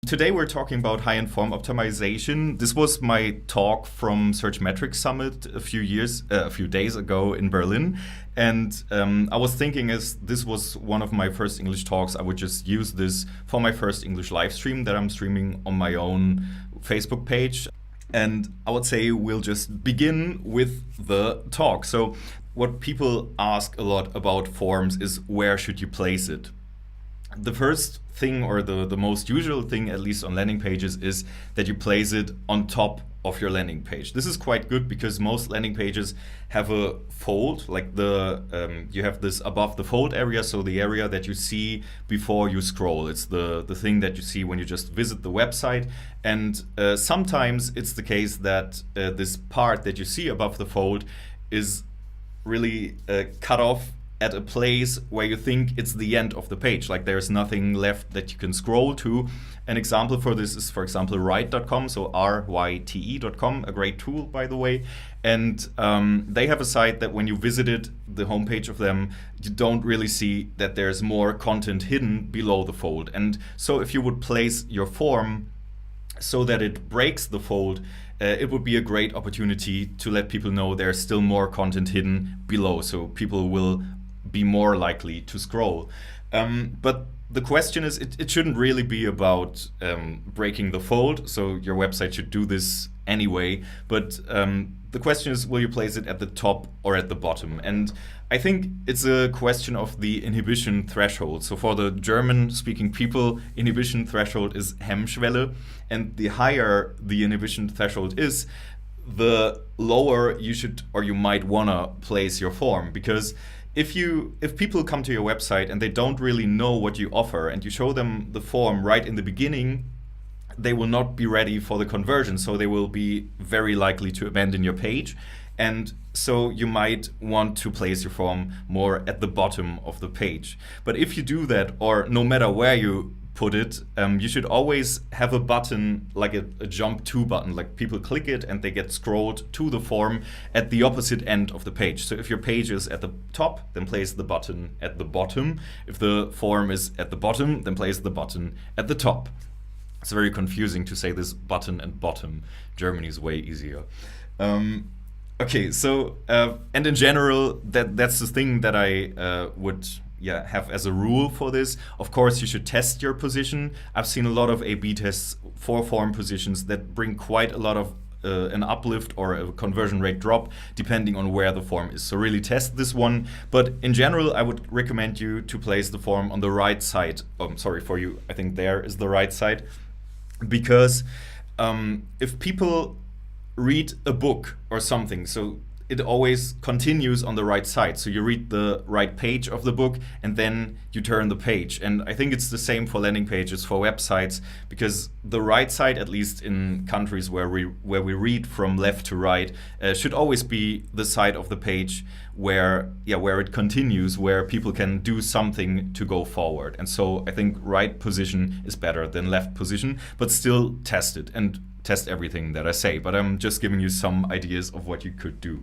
Today we're talking about high-end form optimization. This was my talk from Search Metrics Summit a few days ago in Berlin. And I was thinking, as this was one of my first English talks, I would just use this for my first English live stream that I'm streaming on my own Facebook page. And I would say we'll just begin with the talk. So what people ask a lot about forms is, where should you place it? The first thing, or the most usual thing, at least on landing pages, is that you place it on top of your landing page. This is quite good because most landing pages have a fold, like you have this above the fold area, so the area that you see before you scroll. It's the thing that you see when you just visit the website. And sometimes it's the case that this part that you see above the fold is really cut off at a place where you think it's the end of the page, like there's nothing left that you can scroll to. An example for this is, for example, Ryte.com, so ryte.com, a great tool, by the way. And they have a site that when you visited the homepage of them, you don't really see that there's more content hidden below the fold. And so if you would place your form so that it breaks the fold, it would be a great opportunity to let people know there's still more content hidden below, so people will be more likely to scroll. But the question is, it shouldn't really be about breaking the fold, so your website should do this anyway. But the question is, will you place it at the top or at the bottom? And I think it's a question of the inhibition threshold. So for the German-speaking people, inhibition threshold is Hemmschwelle, and the higher the inhibition threshold is, the lower you should, or you might wanna place your form. Because if people come to your website and they don't really know what you offer, and you show them the form right in the beginning, they will not be ready for the conversion, so they will be very likely to abandon your page. And so you might want to place your form more at the bottom of the page. But if you do that, or no matter where you put it, you should always have a button, like a jump to button, like people click it and they get scrolled to the form at the opposite end of the page. So if your page is at the top, then place the button at the bottom. If the form is at the bottom, then place the button at the top. It's very confusing to say this button and bottom. Germany is way easier. Okay, so and in general, that's the thing that I would have as a rule for this. Of course, you should test your position. I've seen a lot of A/B tests for form positions that bring quite a lot of an uplift or a conversion rate drop depending on where the form is. So really test this one. But in general, I would recommend you to place the form on the right side. Sorry, for you, I think there is the right side. Because if people read a book or something, so it always continues on the right side. So you read the right page of the book and then you turn the page. And I think it's the same for landing pages, for websites, because the right side, at least in countries where we read from left to right, should always be the side of the page where it continues, where people can do something to go forward. And so I think right position is better than left position, but still test it and test everything that I say. But I'm just giving you some ideas of what you could do.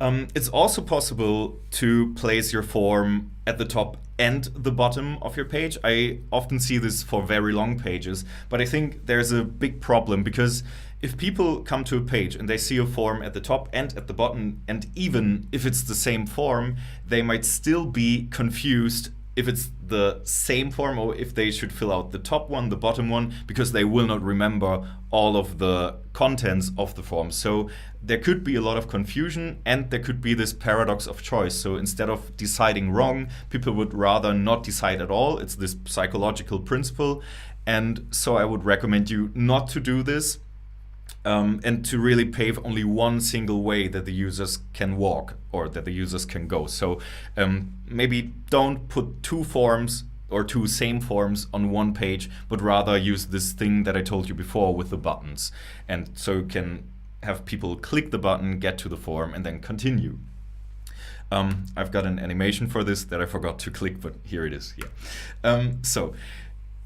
It's also possible to place your form at the top and the bottom of your page. I often see this for very long pages, but I think there's a big problem, because if people come to a page and they see a form at the top and at the bottom, and even if it's the same form, they might still be confused if it's the same form or if they should fill out the top one, the bottom one, because they will not remember all of the contents of the form. So there could be a lot of confusion, and there could be this paradox of choice. So instead of deciding wrong, people would rather not decide at all. It's this psychological principle. And so I would recommend you not to do this. And to really pave only one single way that the users can walk, or that the users can go. So maybe don't put two forms or two same forms on one page, but rather use this thing that I told you before with the buttons. And so you can have people click the button, get to the form, and then continue. I've got an animation for this that I forgot to click, but here it is. So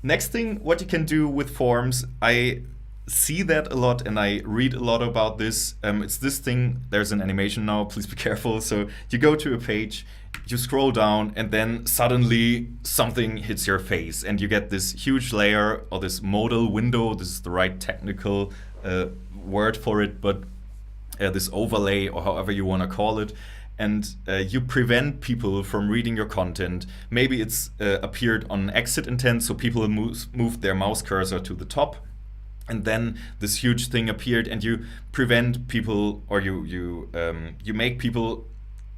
next thing, what you can do with forms, I see that a lot and I read a lot about this. It's this thing, there's an animation now, please be careful. So you go to a page, you scroll down, and then suddenly something hits your face and you get this huge layer or this modal window. This is the right technical word for it, but this overlay or however you want to call it. And you prevent people from reading your content. Maybe it's appeared on exit intent, so people move their mouse cursor to the top, and then this huge thing appeared, and you prevent people, or you make people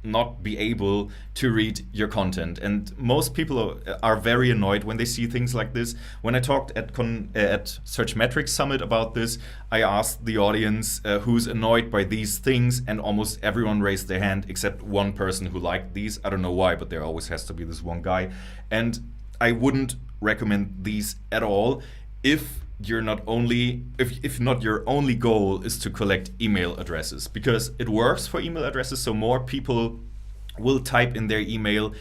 not be able to read your content. And most people are very annoyed when they see things like this. When I talked at Search Metrics Summit about this, I asked the audience who's annoyed by these things, and almost everyone raised their hand except one person who liked these. I don't know why, but there always has to be this one guy. And I wouldn't recommend these at all if you're not only if not your only goal is to collect email addresses, because it works for email addresses, so more people will type in their email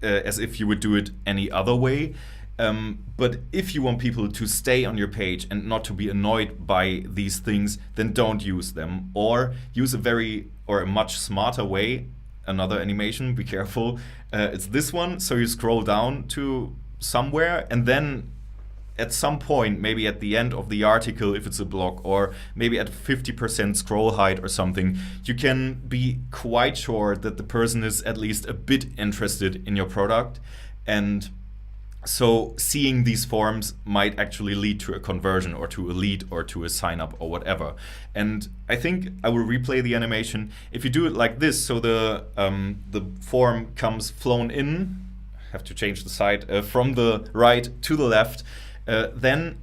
as if you would do it any other way. But if you want people to stay on your page and not to be annoyed by these things, then don't use them, or use a much smarter way. Another animation, be careful. It's this one. So you scroll down to somewhere, and then at some point, maybe at the end of the article, if it's a blog, or maybe at 50% scroll height or something, you can be quite sure that the person is at least a bit interested in your product. And so seeing these forms might actually lead to a conversion or to a lead or to a sign up or whatever. And I think I will replay the animation. If you do it like this, so the form comes flown in, have to change the side, from the right to the left, then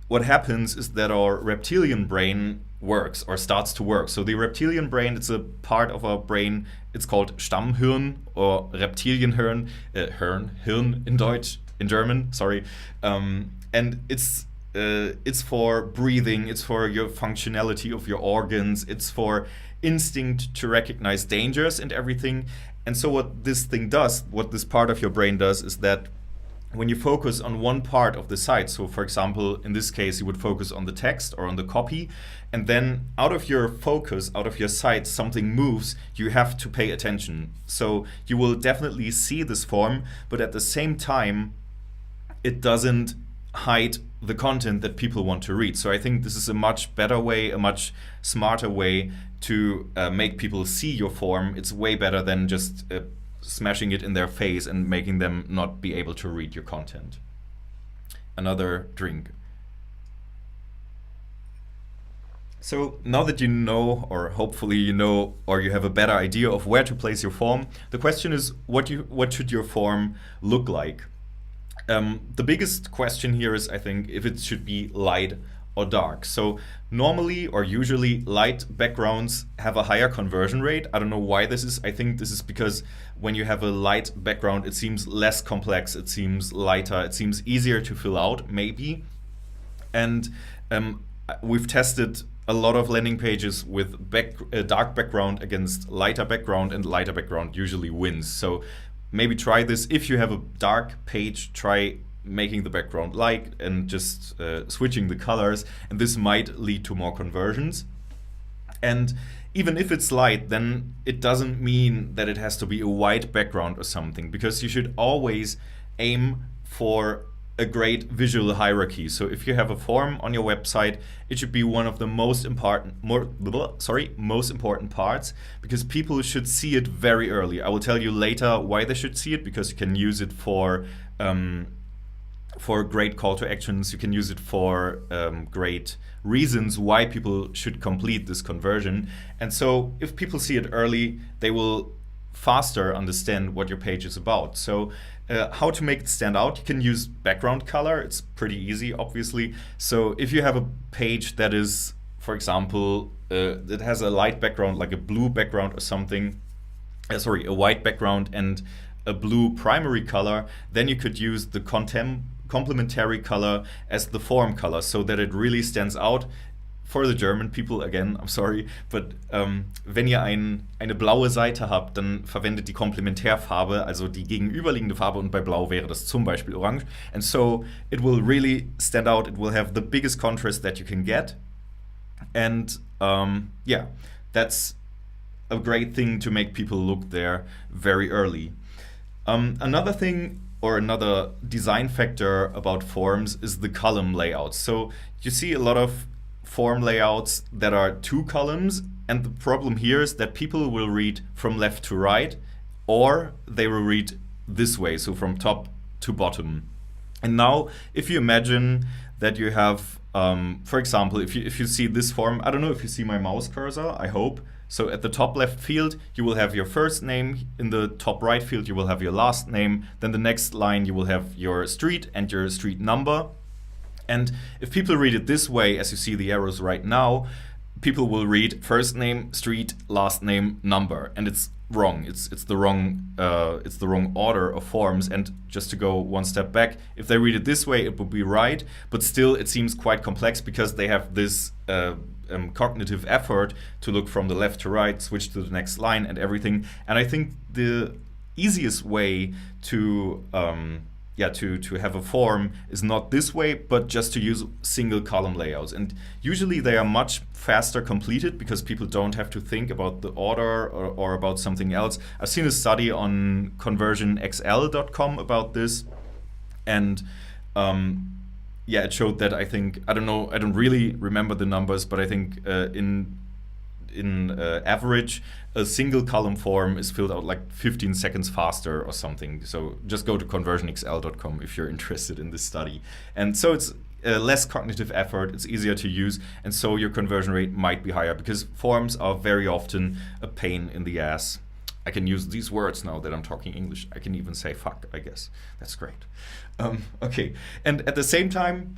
what happens is that our reptilian brain works or starts to work. So the reptilian brain, it's a part of our brain, it's called Stammhirn or Reptilienhirn, Hirn in Deutsch, in German, sorry. And it's for breathing, it's for your functionality of your organs, it's for instinct to recognize dangers and everything. And so what this thing does, what this part of your brain does, is that when you focus on one part of the site, so for example, in this case, you would focus on the text or on the copy, and then out of your focus, out of your site, something moves, you have to pay attention. So you will definitely see this form, but at the same time, it doesn't hide the content that people want to read. So I think this is a much better way, a much smarter way to make people see your form. It's way better than just smashing it in their face and making them not be able to read your content. Another drink. So now that you know, or hopefully you know, or you have a better idea of where to place your form, the question is what should your form look like? The biggest question here is, I think, if it should be light or dark. So normally or usually light backgrounds have a higher conversion rate. I don't know why this is. I think this is because when you have a light background, it seems less complex, it seems lighter, it seems easier to fill out, maybe. And we've tested a lot of landing pages with dark background against lighter background, and lighter background usually wins. So maybe try this. If you have a dark page, try making the background light and just switching the colors, and this might lead to more conversions. And even if it's light, then it doesn't mean that it has to be a white background or something, because you should always aim for a great visual hierarchy. So if you have a form on your website, it should be one of the most important parts, because people should see it very early. I will tell you later why they should see it, because you can use it for great call to actions. You can use it for great reasons why people should complete this conversion. And so if people see it early, they will faster understand what your page is about. So how to make it stand out? You can use background color. It's pretty easy, obviously. So if you have a page that is, for example, that has a light background, like a blue background or something, a white background and a blue primary color, then you could use the complementary color as the form color, so that it really stands out for the German people, again, I'm sorry, but wenn ihr eine blaue Seite habt, dann verwendet die Komplementärfarbe, also die gegenüberliegende Farbe, und bei blau wäre das zum Beispiel orange. And so it will really stand out, it will have the biggest contrast that you can get. And yeah, that's a great thing to make people look there very early. Another thing, or another design factor about forms, is the column layout. So you see a lot of form layouts that are 2 columns, and the problem here is that people will read from left to right, or they will read this way, so from top to bottom. And now, if you imagine that you have, for example, if you see this form, I don't know if you see my mouse cursor, I hope. So at the top left field, you will have your first name. In the top right field, you will have your last name. Then the next line, you will have your street and your street number. And if people read it this way, as you see the arrows right now, people will read first name, street, last name, number, and it's wrong. It's the wrong order of forms. And just to go one step back, if they read it this way, it would be right, but still it seems quite complex because they have this cognitive effort to look from the left to right, switch to the next line and everything. And I think the easiest way to have a form is not this way, but just to use single column layouts. And usually they are much faster completed because people don't have to think about the order or about something else. I've seen a study on conversionxl.com about this, and it showed that I don't really remember the numbers, but I think in average, a single column form is filled out like 15 seconds faster or something. So just go to conversionxl.com if you're interested in this study. And so it's less cognitive effort, it's easier to use, and so your conversion rate might be higher because forms are very often a pain in the ass. I can use these words now that I'm talking English. I can even say fuck, I guess. That's great. Okay, and at the same time,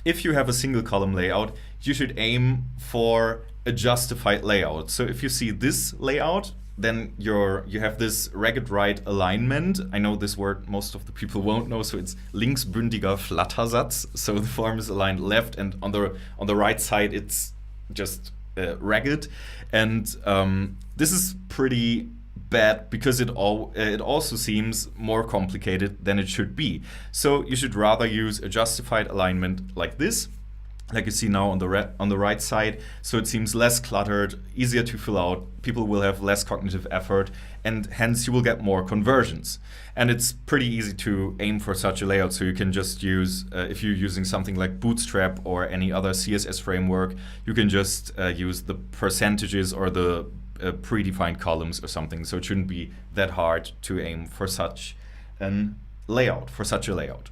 if you have a single column layout, you should aim for a justified layout. So if you see this layout, then you have this ragged right alignment. I know this word most of the people won't know, so it's linksbündiger Flattersatz. So the form is aligned left, and on the right side it's just ragged. And this is pretty bad because it also seems more complicated than it should be. So you should rather use a justified alignment like this, like you see now on the right side, so it seems less cluttered, easier to fill out, people will have less cognitive effort, and hence you will get more conversions. And it's pretty easy to aim for such a layout, so you can just use, if you're using something like Bootstrap or any other CSS framework, you can just use the percentages or the predefined columns or something, so it shouldn't be that hard to aim for such a layout.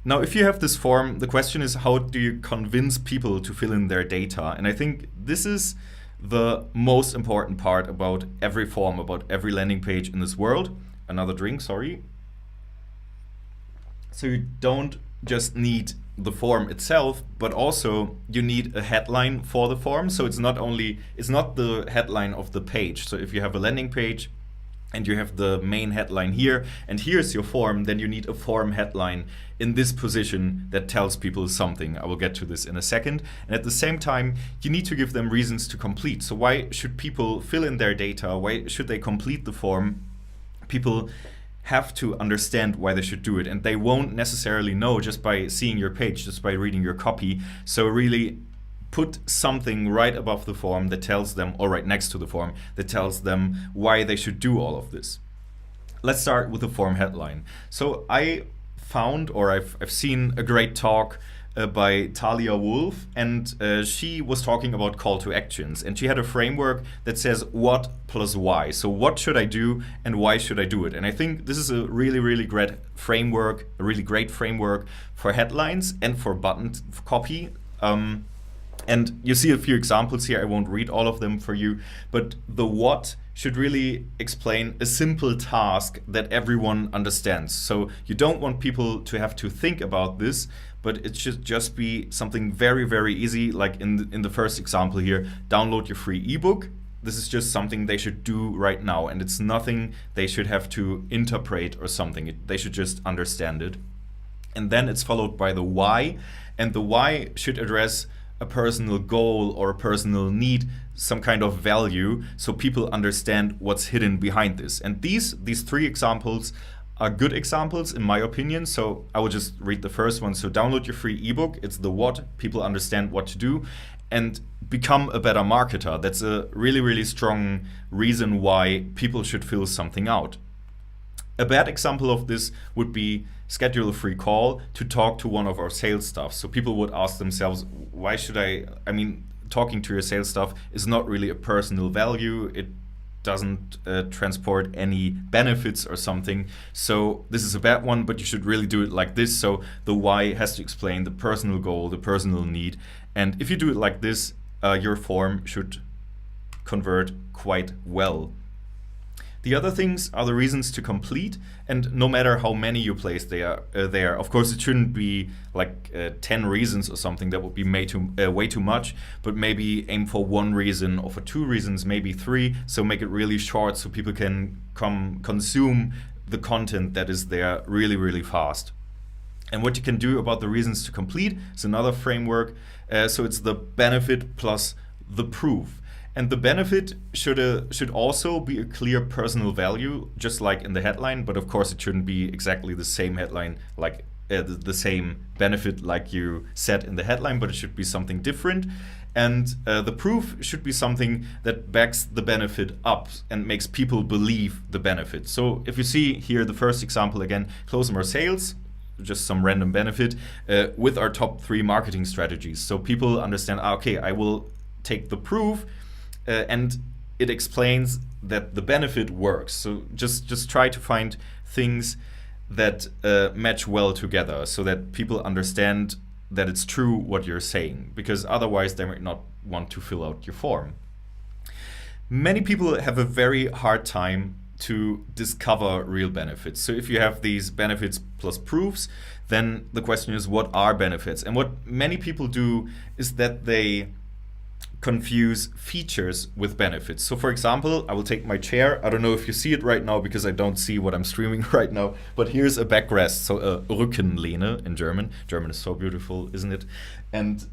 Now, if you have this form, the question is, how do you convince people to fill in their data? And I think this is the most important part about every form, about every landing page in this world. Another drink, sorry. So you don't just need the form itself, but also you need a headline for the form. So it's not the headline of the page. So if you have a landing page and you have the main headline here, and here's your form, then you need a form headline in this position that tells people something. I will get to this in a second. And at the same time, you need to give them reasons to complete. So why should people fill in their data? Why should they complete the form? People have to understand why they should do it, and they won't necessarily know just by seeing your page, just by reading your copy. So really put something right above the form that tells them, or right next to the form, that tells them why they should do all of this. Let's start with the form headline. So I found, or I've seen a great talk by Talia Wolf, and she was talking about call to actions, and she had a framework that says what plus why. So what should I do and why should I do it? And I think this is a really great framework, for headlines and for button copy. And you see a few examples here. I won't read all of them for you, but the what should really explain a simple task that everyone understands. So you don't want people to have to think about this, but it should just be something very easy, like in the first example here, download your free ebook. This is just something they should do right now, and it's nothing they should have to interpret or something. They should just understand it. And then it's followed by the why, and the why should address a personal goal or a personal need, some kind of value, so people understand what's hidden behind this. And these three examples are good examples in my opinion. So I will just read the first one. So download your free ebook. It's the what, people understand what to do, and become a better marketer. That's a really, really strong reason why people should fill something out. A bad example of this would be schedule a free call to talk to one of our sales staff. So people would ask themselves, why should I mean, talking to your sales staff is not really a personal value. It doesn't transport any benefits or something. So this is a bad one, but you should really do it like this. So the why has to explain the personal goal, the personal need. And if you do it like this, your form should convert quite well. The other things are the reasons to complete, and no matter how many you place there, of course it shouldn't be like 10 reasons or something. That would be way too much, but maybe aim for 1 reason or for 2 reasons, maybe 3, so make it really short so people can consume the content that is there really, really fast. And what you can do about the reasons to complete is another framework. So it's the benefit plus the proof. And the benefit should also be a clear personal value, just like in the headline, but of course it shouldn't be exactly the same headline, like the same benefit like you said in the headline, but it should be something different. And the proof should be something that backs the benefit up and makes people believe the benefit. So if you see here the first example again, close more sales, just some random benefit, with our top 3 marketing strategies. So people understand, okay, I will take the proof, and it explains that the benefit works. So just try to find things that match well together so that people understand that it's true what you're saying, because otherwise they might not want to fill out your form. Many people have a very hard time to discover real benefits. So if you have these benefits plus proofs, then the question is, what are benefits? And what many people do is that they confuse features with benefits. So for example, I will take my chair. I don't know if you see it right now because I don't see what I'm streaming right now, but here's a backrest, so a Rückenlehne in German. German is so beautiful, isn't it? And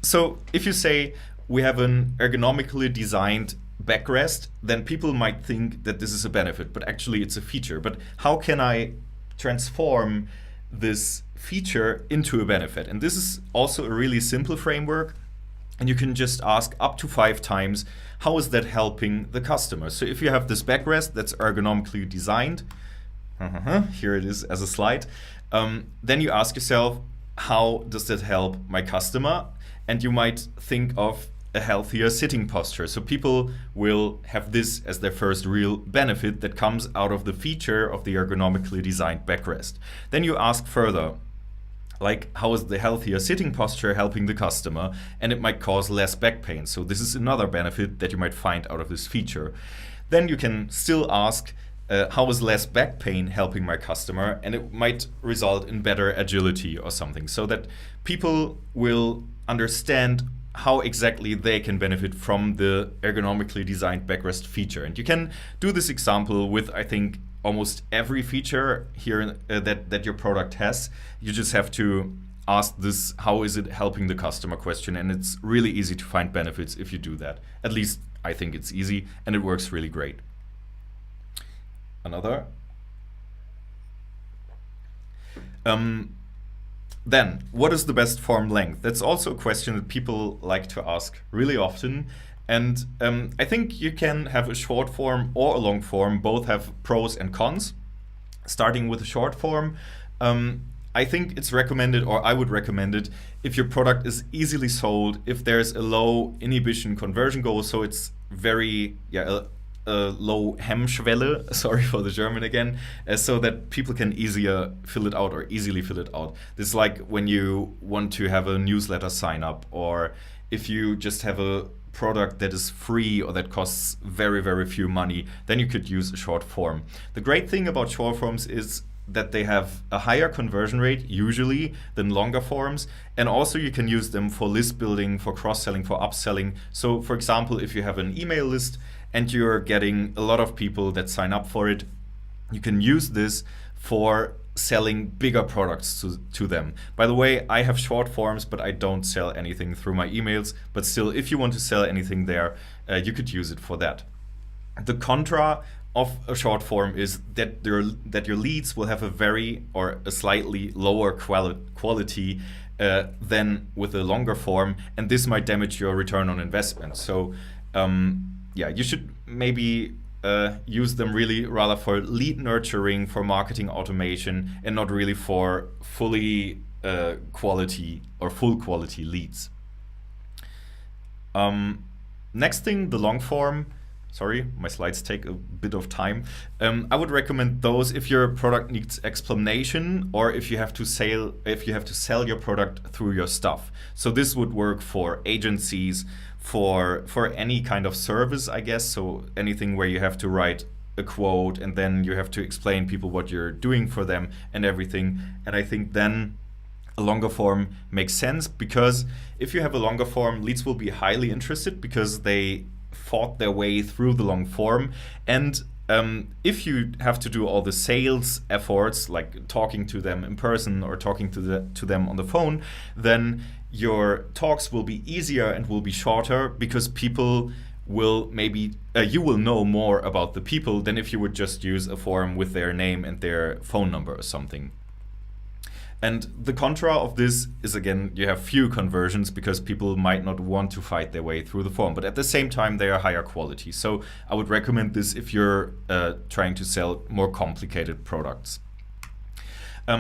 so if you say we have an ergonomically designed backrest, then people might think that this is a benefit, but actually it's a feature. But how can I transform this feature into a benefit? And this is also a really simple framework. And you can just ask up to 5 times, how is that helping the customer? So if you have this backrest that's ergonomically designed, here it is as a slide, then you ask yourself, how does that help my customer? And you might think of a healthier sitting posture. So people will have this as their first real benefit that comes out of the feature of the ergonomically designed backrest. Then you ask further, like, how is the healthier sitting posture helping the customer? And it might cause less back pain. So this is another benefit that you might find out of this feature. Then you can still ask, how is less back pain helping my customer? And it might result in better agility or something, so that people will understand how exactly they can benefit from the ergonomically designed backrest feature. And you can do this example with, I think, almost every feature here that your product has. You just have to ask this, how is it helping the customer question, and it's really easy to find benefits if you do that. At least I think it's easy, and it works really great. Another. Then, what is the best form length? That's also a question that people like to ask really often. And I think you can have a short form or a long form. Both have pros and cons. Starting with a short form, I think it's recommended, or I would recommend it, if your product is easily sold, if there's a low inhibition conversion goal, so it's very, a low Hemmschwelle, sorry for the German again, so that people can easily fill it out. This is like when you want to have a newsletter sign up, or if you just have a product that is free or that costs very, very few money, then you could use a short form. The great thing about short forms is that they have a higher conversion rate usually than longer forms, and also you can use them for list building, for cross-selling, for upselling. So for example, if you have an email list and you're getting a lot of people that sign up for it, you can use this for selling bigger products to them. By the way, I have short forms, but I don't sell anything through my emails. But still, if you want to sell anything there, you could use it for that. The contra of a short form is that your leads will have a very or a slightly lower quality than with a longer form, and this might damage your return on investment. So yeah, you should maybe use them really rather for lead nurturing, for marketing automation, and not really for fully quality or full quality leads. Next thing, the long form. Sorry, my slides take a bit of time. I would recommend those if your product needs explanation, or if you have to sell your product through your stuff. So this would work for agencies, for any kind of service, I guess. So anything where you have to write a quote and then you have to explain people what you're doing for them and everything. And I think then a longer form makes sense, because if you have a longer form, leads will be highly interested because they fought their way through the long form. And if you have to do all the sales efforts, like talking to them in person or talking to them on the phone, then your talks will be easier and will be shorter, because people will you will know more about the people than if you would just use a form with their name and their phone number or something. And the contra of this is, again, you have few conversions because people might not want to fight their way through the form, but at the same time they are higher quality. So I would recommend this if you're trying to sell more complicated products.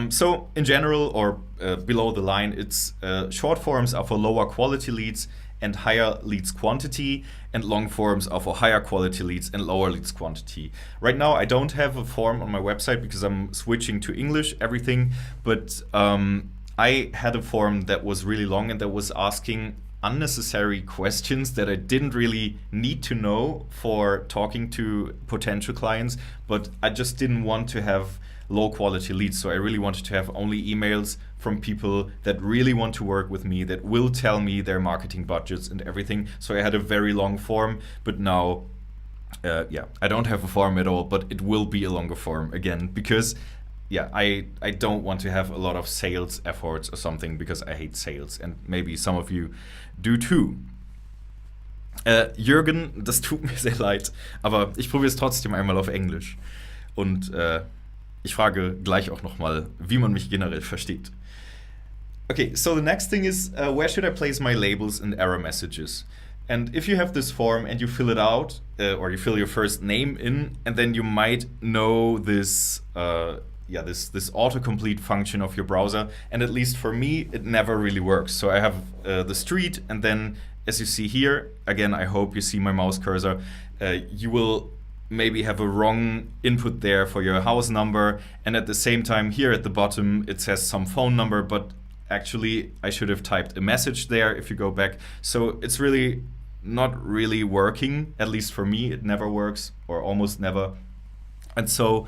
So in general, or below the line, it's short forms are for lower quality leads and higher leads quantity, and long forms are for higher quality leads and lower leads quantity. Right now I don't have a form on my website because I'm switching to English everything, but I had a form that was really long and that was asking unnecessary questions that I didn't really need to know for talking to potential clients, but I just didn't want to have low quality leads. So I really wanted to have only emails from people that really want to work with me, that will tell me their marketing budgets and everything. So I had a very long form, but now, yeah, I don't have a form at all, but it will be a longer form again, because yeah, I don't want to have a lot of sales efforts or something, because I hate sales, and maybe some of you do too. Jürgen, das tut mir sehr leid, aber ich probiere es trotzdem einmal auf Englisch. Und ich frage gleich auch nochmal, wie man mich generell versteht. Okay, so the next thing is, where should I place my labels and error messages? And if you have this form and you fill it out, or you fill your first name in, and then you might know this this autocomplete function of your browser, and at least for me, it never really works. So I have the street, and then as you see here, again, I hope you see my mouse cursor, you will maybe have a wrong input there for your house number, and at the same time here at the bottom it says some phone number, but actually I should have typed a message there if you go back. So it's really not really working, at least for me it never works, or almost never. And so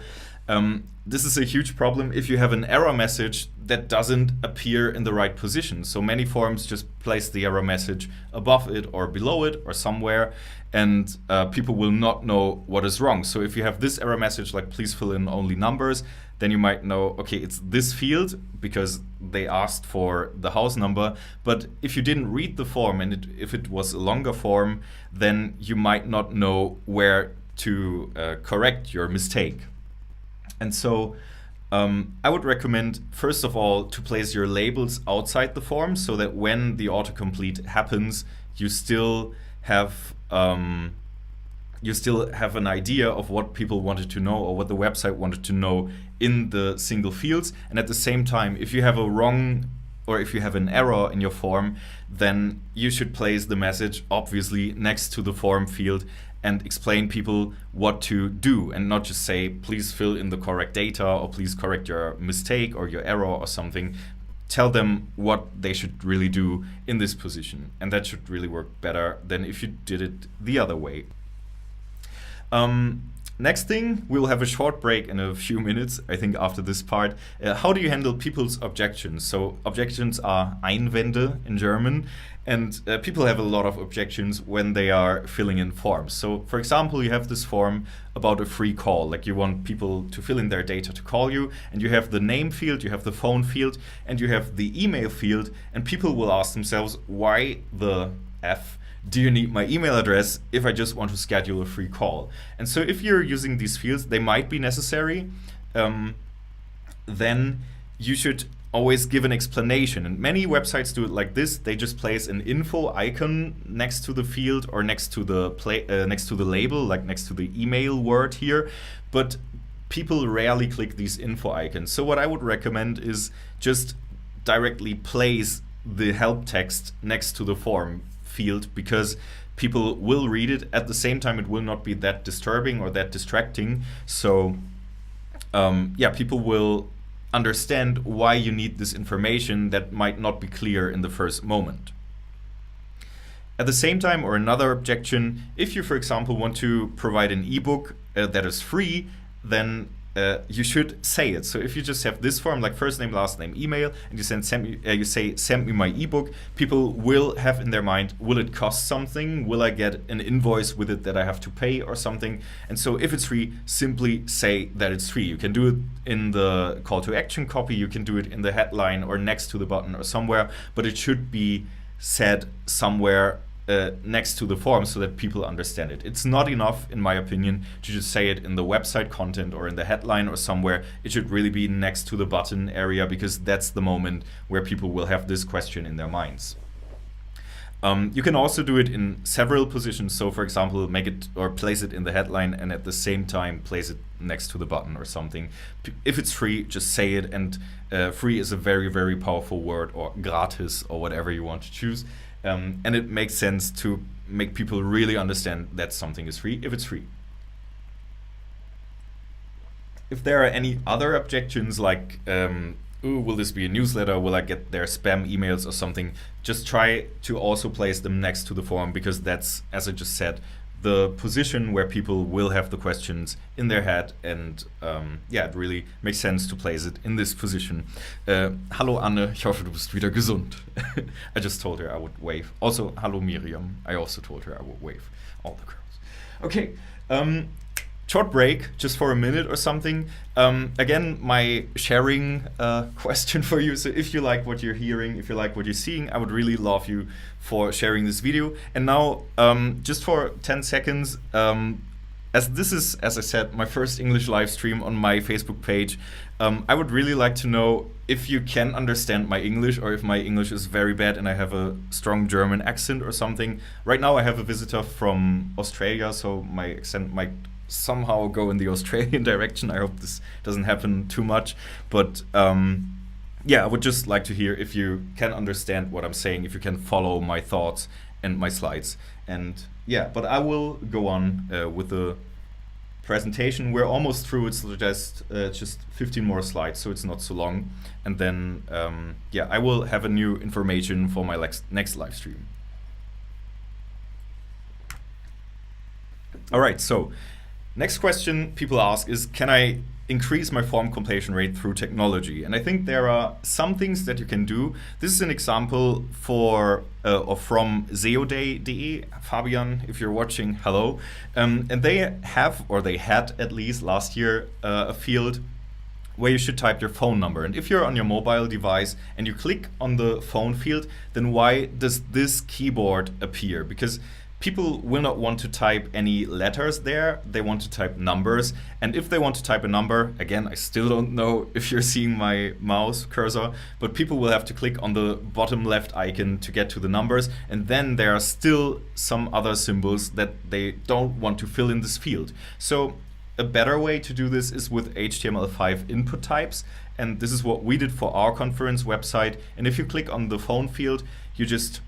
this is a huge problem if you have an error message that doesn't appear in the right position. So many forms just place the error message above it or below it or somewhere, and people will not know what is wrong. So if you have this error message, like please fill in only numbers, then you might know, okay, it's this field because they asked for the house number. But if you didn't read the form, and if it was a longer form, then you might not know where to correct your mistake. And so I would recommend, first of all, to place your labels outside the form, so that when the autocomplete happens, you still have an idea of what people wanted to know or what the website wanted to know in the single fields. And at the same time, if you have a wrong, or if you have an error in your form, then you should place the message obviously next to the form field and explain people what to do, and not just say, please fill in the correct data, or please correct your mistake or your error or something. Tell them what they should really do in this position. And that should really work better than if you did it the other way. Next thing, we'll have a short break in a few minutes, I think, after this part. How do you handle people's objections? So objections are Einwände in German, and people have a lot of objections when they are filling in forms. So for example, you have this form about a free call, like you want people to fill in their data to call you, and you have the name field, you have the phone field, and you have the email field, and people will ask themselves, why the F do you need my email address if I just want to schedule a free call? And so if you're using these fields, they might be necessary, then you should always give an explanation. And many websites do it like this. They just place an info icon next to the field or next to the label, like next to the email word here. But people rarely click these info icons. So what I would recommend is just directly place the help text next to the form field, because people will read it. At the same time, it will not be that disturbing or that distracting. So people will understand why you need this information that might not be clear in the first moment. At the same time, or another objection, if you, for example, want to provide an ebook that is free, then you should say it. So if you just have this form, like first name, last name, email, and you say send me my ebook, people will have in their mind, will it cost something? Will I get an invoice with it that I have to pay or something? And so if it's free, simply say that it's free. You can do it in the call to action copy, you can do it in the headline or next to the button or somewhere, but it should be said somewhere next to the form so that people understand it. It's not enough, in my opinion, to just say it in the website content or in the headline or somewhere. It should really be next to the button area, because that's the moment where people will have this question in their minds. You can also do it in several positions. So for example, make it or place it in the headline and at the same time place it next to the button or something. If it's free, just say it. And free is a very, very powerful word, or gratis, or whatever you want to choose. And it makes sense to make people really understand that something is free if it's free. If there are any other objections, like, will this be a newsletter? Will I get their spam emails or something? Just try to also place them next to the form, because that's, as I just said, the position where people will have the questions in their head, and it really makes sense to place it in this position. Hallo Anne, ich hoffe du bist wieder gesund. I just told her I would wave. Also, hallo Miriam, I also told her I would wave. All the girls. Okay, short break, just for a minute or something. Again, my sharing question for you. So if you like what you're hearing, if you like what you're seeing, I would really love you for sharing this video. And now, just for 10 seconds, as this is, as I said, my first English live stream on my Facebook page, I would really like to know if you can understand my English, or if my English is very bad and I have a strong German accent or something. Right now I have a visitor from Australia, so my accent might somehow go in the Australian direction. I hope this doesn't happen too much. But I would just like to hear if you can understand what I'm saying, if you can follow my thoughts and my slides. And but I will go on with the presentation. We're almost through. It's just 15 more slides, so it's not so long. And then I will have a new information for my next live stream. All right, so next question people ask is, can I increase my form completion rate through technology? And I think there are some things that you can do. This is an example for or from seoday.de. Fabian, if you're watching, hello. And they have, or they had at least last year, a field where you should type your phone number. And if you're on your mobile device and you click on the phone field, then why does this keyboard appear? Because people will not want to type any letters there. They want to type numbers. And if they want to type a number, again, I still don't know if you're seeing my mouse cursor, but people will have to click on the bottom left icon to get to the numbers. And then there are still some other symbols that they don't want to fill in this field. So a better way to do this is with HTML5 input types. And this is what we did for our conference website. And if you click on the phone field, you just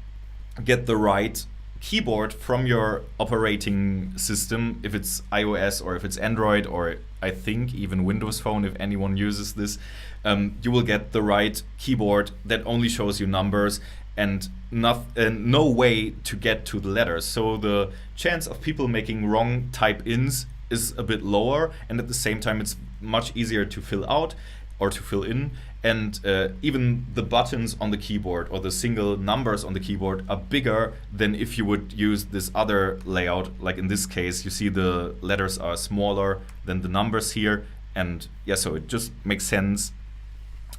get the right keyboard from your operating system, if it's iOS or if it's Android, or I think even Windows Phone, if anyone uses this. You will get the right keyboard that only shows you numbers and no way to get to the letters. So the chance of people making wrong type-ins is a bit lower, and at the same time it's much easier to fill out or to fill in. And even the buttons on the keyboard or the single numbers on the keyboard are bigger than if you would use this other layout. Like in this case, you see the letters are smaller than the numbers here. And yeah, so it just makes sense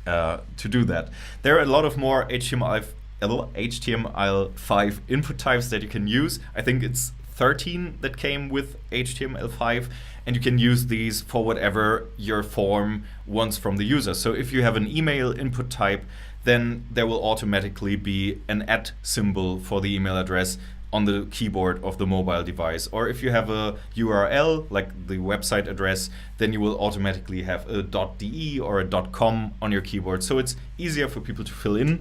to do that. There are a lot of more HTML5 input types that you can use. I think it's 13 that came with HTML5, and you can use these for whatever your form wants from the user. So if you have an email input type, then there will automatically be an @ symbol for the email address on the keyboard of the mobile device. Or if you have a URL, like the website address, then you will automatically have a .de or a .com on your keyboard. So it's easier for people to fill in.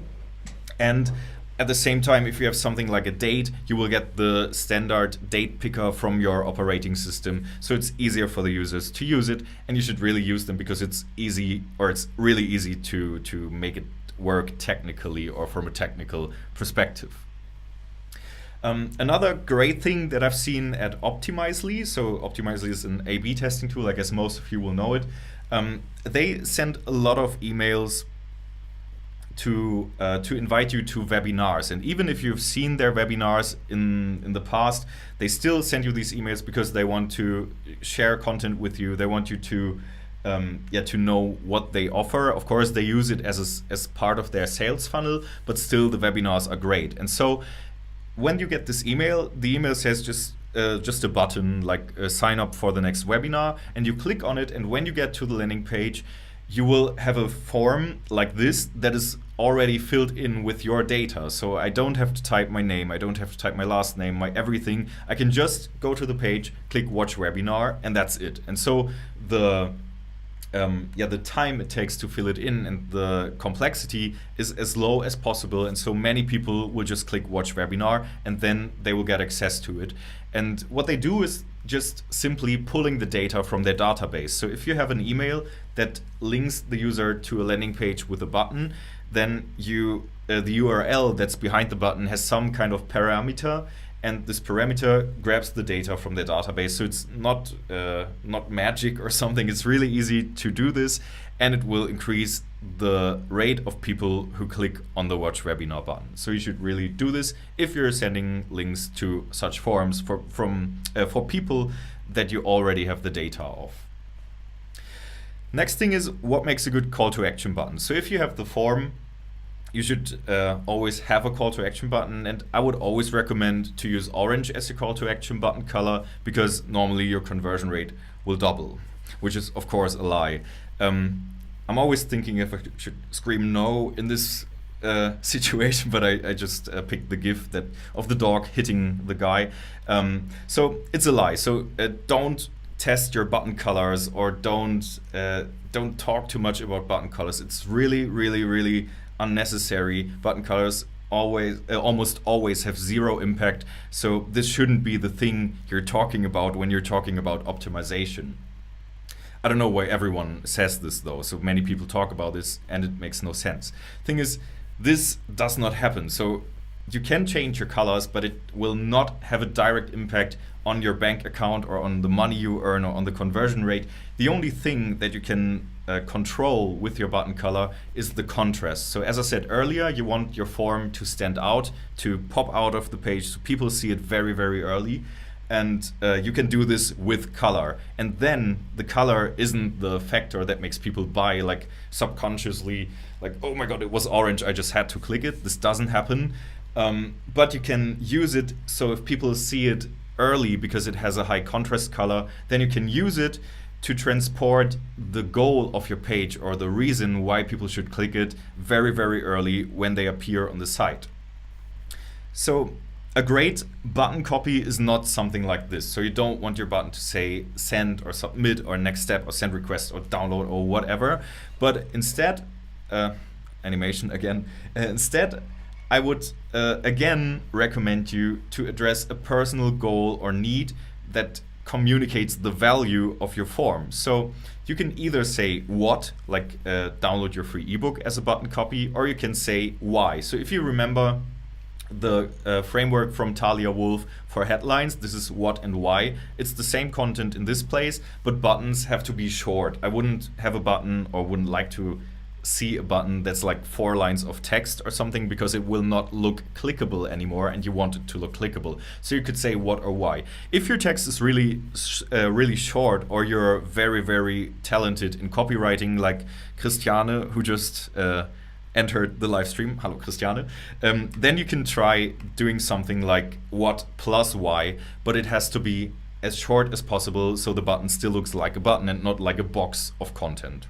And at the same time, if you have something like a date, you will get the standard date picker from your operating system. So it's easier for the users to use it, and you should really use them because it's easy, or it's really easy to make it work technically or from a technical perspective. Another great thing that I've seen at Optimizely, so Optimizely is an A/B testing tool, I guess most of you will know it. They send a lot of emails to invite you to webinars, and even if you've seen their webinars in the past, they still send you these emails because they want to share content with you. They want you to to know what they offer. Of course, they use it as part of their sales funnel, but still the webinars are great. And so when you get this email, the email says just a button like sign up for the next webinar, and you click on it, and when you get to the landing page, you will have a form like this that is already filled in with your data. So I don't have to type my name, I don't have to type my last name, my everything. I can just go to the page, click watch webinar, and that's it. And so the time it takes to fill it in and the complexity is as low as possible, and so many people will just click watch webinar and then they will get access to it. And what they do is just simply pulling the data from their database. So if you have an email that links the user to a landing page with a button, then the URL that's behind the button has some kind of parameter, and this parameter grabs the data from the database. So it's not magic or something. It's really easy to do this, and it will increase the rate of people who click on the watch webinar button. So you should really do this if you're sending links to such forums for people that you already have the data of. Next thing is what makes a good call to action button. So if you have the form, you should always have a call to action button, and I would always recommend to use orange as your call to action button color, because normally your conversion rate will double, which is of course a lie. I'm always thinking if I should scream no in this situation, but I just picked the gif of the dog hitting the guy. So it's a lie. So don't test your button colors, or don't talk too much about button colors. It's really unnecessary. Button colors almost always have zero impact, so this shouldn't be the thing you're talking about when you're talking about optimization. I don't know why everyone says this though. So many people talk about this and it makes no sense. Thing is, this does not happen. So you can change your colors, but it will not have a direct impact on your bank account or on the money you earn or on the conversion rate. The only thing that you can control with your button color is the contrast. So as I said earlier, you want your form to stand out, to pop out of the page so people see it very early. And you can do this with color. And then the color isn't the factor that makes people buy, like subconsciously, like, oh my God, it was orange, I just had to click it. This doesn't happen. But you can use it so if people see it early because it has a high contrast color, then you can use it to transport the goal of your page or the reason why people should click it very early when they appear on the site. So a great button copy is not something like this. So you don't want your button to say send or submit or next step or send request or download or whatever, but instead, animation again, instead I would again recommend you to address a personal goal or need that communicates the value of your form. So you can either say what, like download your free ebook as a button copy, or you can say why. So if you remember the framework from Talia Wolf for headlines. This is what and why. It's the same content in this place, but buttons have to be short. I wouldn't have a button, or wouldn't like to see a button that's like 4 lines of text or something, because it will not look clickable anymore, and you want it to look clickable. So you could say what or why. If your text is really really short, or you're very, very talented in copywriting, like Christiane, who just entered the live stream. Hello, Christiane. Then you can try doing something like what plus why, but it has to be as short as possible, so the button still looks like a button and not like a box of content.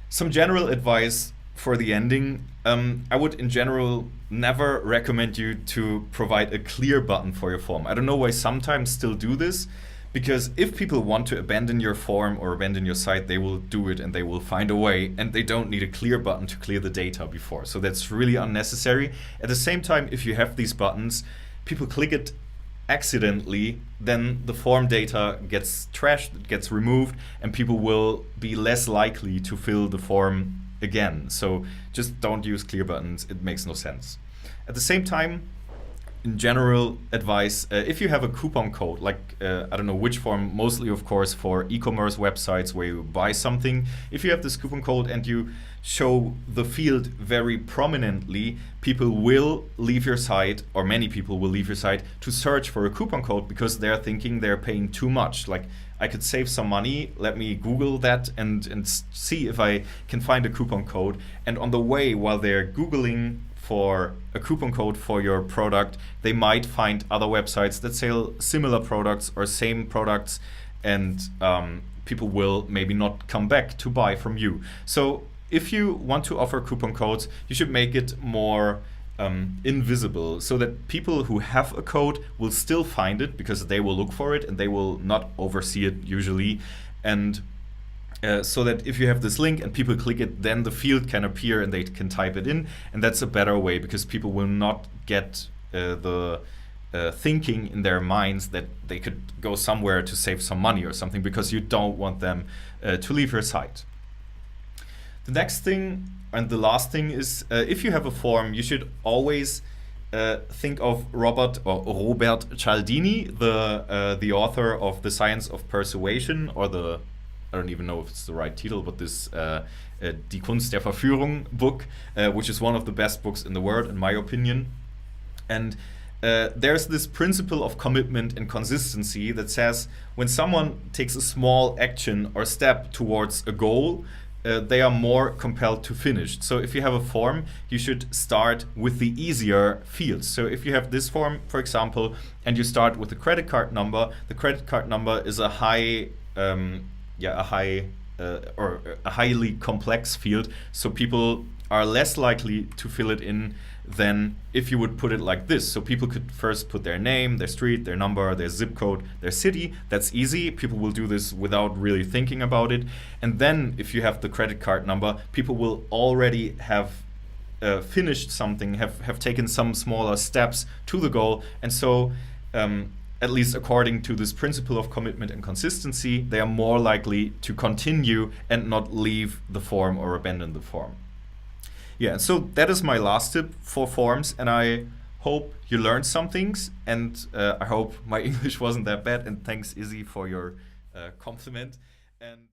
Some general advice for the ending. I would in general never recommend you to provide a clear button for your form. I don't know why sometimes still do this, because if people want to abandon your form or abandon your site, they will do it and they will find a way, and they don't need a clear button to clear the data before. So that's really unnecessary. At the same time, if you have these buttons, people click it accidentally, then the form data gets trashed, it gets removed, and people will be less likely to fill the form again. So just don't use clear buttons, it makes no sense. At the same time, in general advice, if you have a coupon code, like I don't know which form, mostly of course for e-commerce websites where you buy something, if you have this coupon code and you show the field very prominently, people will leave your site, or many people will leave your site to search for a coupon code, because they're thinking they're paying too much. Like, I could save some money, let me Google that and see if I can find a coupon code. And on the way, while they're Googling for a coupon code for your product, they might find other websites that sell similar products or same products, and people will maybe not come back to buy from you. So if you want to offer coupon codes, you should make it more invisible, so that people who have a code will still find it, because they will look for it and they will not oversee it usually. And so that if you have this link and people click it, then the field can appear and they can type it in. And that's a better way, because people will not get the thinking in their minds that they could go somewhere to save some money or something, because you don't want them to leave your site. The next thing and the last thing is, if you have a form, you should always think of Robert Cialdini, the author of The Science of Persuasion, or I don't even know if it's the right title, but this Die Kunst der Verführung book, which is one of the best books in the world, in my opinion. And there's this principle of commitment and consistency that says when someone takes a small action or step towards a goal, they are more compelled to finish. So if you have a form, you should start with the easier fields. So if you have this form, for example, and you start with the credit card number, the credit card number is a highly complex field, so people are less likely to fill it in than if you would put it like this. So people could first put their name, their street, their number, their zip code, their city. That's easy. People will do this without really thinking about it. And then if you have the credit card number, people will already have finished something, have taken some smaller steps to the goal. And so at least according to this principle of commitment and consistency, they are more likely to continue and not leave the form or abandon the form. Yeah, so that is my last tip for forms, and I hope you learned some things, and I hope my English wasn't that bad, and thanks Izzy for your compliment. And